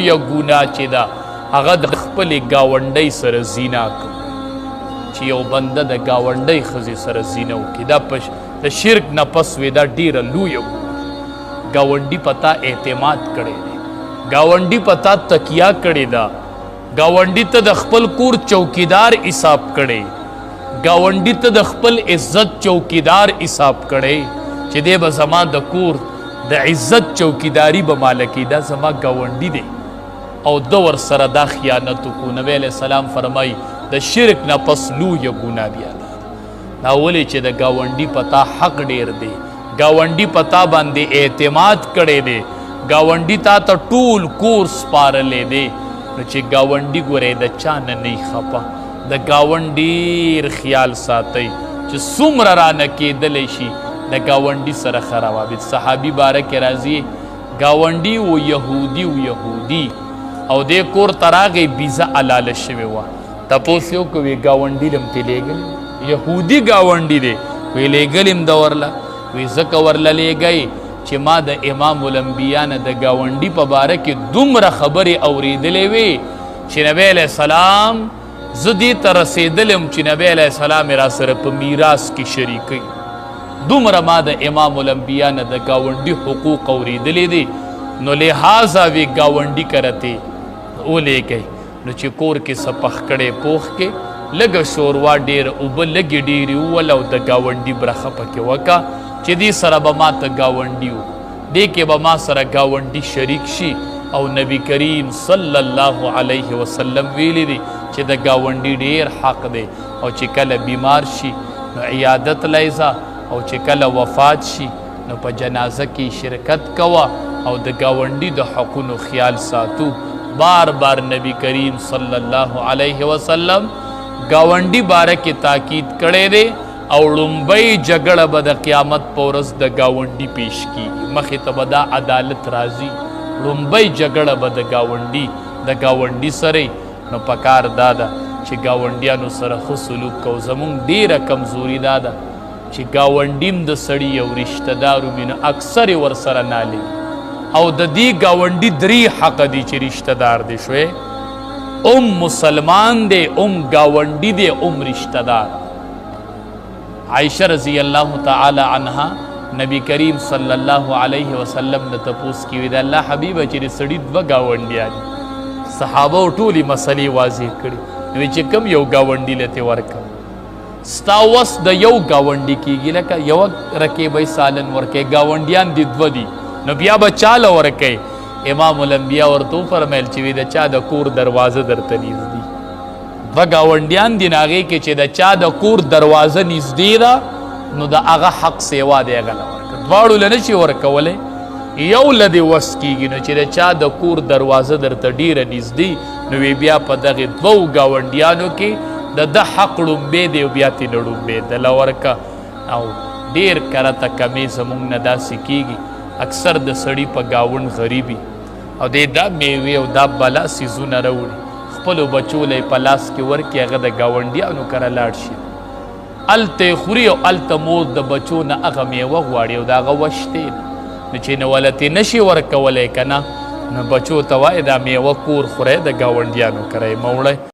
یا ګناه چې ده هغه د خپلې ګاونډۍ سره زینا کوي چې یو بنده د ګاونډۍ ښځې سره زینا وکړي دا د شرک نه پس وې دا ډېره لویه ګناه ګاونډي په تا اعتماد کړی دی ګاونډي په تا تکیه کړې ده ګاونډي ته د خپل کور چوکیدار حساب کړی ګاونډي ته د خپل عزت چوکیدار حساب کړی چې دی به زما د کور د عزت چوکیداری به ماله کړي دا زما ګاونډي دی او ده ورسره دا خیانت وکړو نبی علیه السلام فرمایي د شرک نه پس لویه ګناه بیا ده دا ولې چې د ګاونډي په تا حق ډېر دی ګاونډي په تا باندې اعتماد کړی دی ګاونډي تا ته ټول کور سپارلی دی نو چې ګاونډي ګورئ د چا نه نه خفه د ګاونډي ډېر خیال ساتئ چې څومره رانه کېدلی شي د ګاونډي سره ښه روابط صحابي باره کې راځي ګاونډي و یهودي او دې کور ته راغی بیزه حلاله شوې وه تپوس یې وکړو وی ګاونډي لم پې لیږلی یهودي ګاونډي دی وی لیږلی م ده ورله وی ځکه ورله لیږئ چې ما د امام الانبیا نه د ګاونډي په باره کې دومره خبرې اورېدلې وې چې نبی علیه السلام زه دې ته رسېدلم چې نبی علیه السلام یې را سره په میراث کې شریکوي دومره ما د امام الانبیا نه د ګاونډي حقوق اورېدلې دي نو لحاظه وی ګاونډي کرته ولیږئ نو چې کور کې څه پخ کړی پوخ کې لږه شوروا ډېره اوبه لږې ډېرې ووله او د ګاونډي برخه پکې وکړه چې دې سره به ما ته ګاونډي و دې کې به ما سره ګاونډي شریک شي او نبی کریم صلی الله علیه وسلم ویلی دی چې د ګاونډي ډېر حق دی او چې کله بیمار شي نو عیادت لیزه او چې کله وفات شي نو په جنازه کې شرکت کوه او د ګاونډي د حقونو خیال ساتو بار بار نبی کریم صلی الله علیه وسلم ګاونډي باره کې تاکید کړی دی او لومبۍ جګړه به د قیامت په ورځ د ګاونډي پیش کیږي مخې ته به دا عدالت راځي لومبۍ جګړه به د ګاونډي سره نو پکار دا ده چې ګاونډیانو سره ښه سلوک کوو زموږ ډېره کمزوري دا ده چې ګاونډي د سړي یو رشته دار وي نو اکثر یې ورسره نالي او د دې ګاونډي درې حقه دي چې رشته دار دی شوی مسلمان دی ګاونډي دی رشته دار عائشہ رضی اللہ تعالی عنہا نبی کریم صلی اللہ علیہ وسلم نے تپوس کی وی د الله حبیبه چې سړي دوه ګاونډیان صحابه ټولې مسلې واضح کړي نو چې کوم یو ګاونډي لته ورکړه ستا وس د یو ګاونډي کېږي لکه یوه رکیبۍ سالن ورکوي ګاونډیان دي دوه دي نو بیا به چاله ورکوي امام الانبیا ورته وفرمیل چې وی د چا د کور دروازه درته نږدې دوه ګاونډیان دي نو هغې کې چې د چا د کور دروازه نږدې ده نو د هغه حق سیوا دی هغه له ورکړه دواړو له نشي ورکولی یو له دې وس کېږي نو چې د چا د کور دروازه درته ډېره نږدې نو وی بیا په دغې دوو ګاونډیانو کې د ده حق ړومبی دی او بیا ترې نه ړومبی دله ورکه او ډېر کرته کمې زموږ نه داسې کېږي اکثر د سړي په ګاونډ غریبي او دی دا میوې او دا بلا څیزونه راوړي خپلو بچو له یې په لاس کې ورکړي هغه د ګاونډیانو کره لاړ شي هلته یې خوري او هلته مور د بچو نه هغه میوه غواړي او د هغه وشتې ده نو چې نه ولته نشي ورکولی که نه نو بچو ته وایي دا میوه کور خورئ د ګاونډیانو کره یې مه وړئ